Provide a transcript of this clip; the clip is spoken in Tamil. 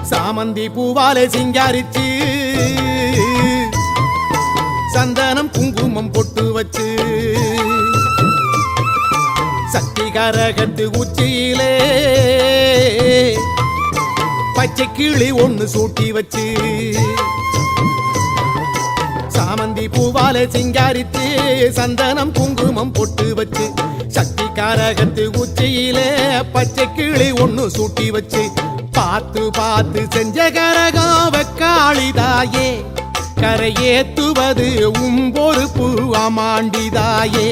சாமந்தி பூவாலே சிங்காரிச்சு சந்தனம் குங்குமம் பொட்டு வச்சு சக்தி கரகத்து உச்சியிலே பச்சை கிளி ஒண்ணு சூட்டி வச்சு சாமந்தி பூவாலே சிங்காரித்து சந்தனம் குங்குமம் பொட்டு வச்சு சக்தி காரகத்து உச்சியிலே பச்சை கிளி ஒண்ணு சூட்டி வச்சு பார்த்து பார்த்து செஞ்ச கரகம் வெக்காளிதாயே கரையேத்துவது பொறுப்பு அமாண்டிதாயே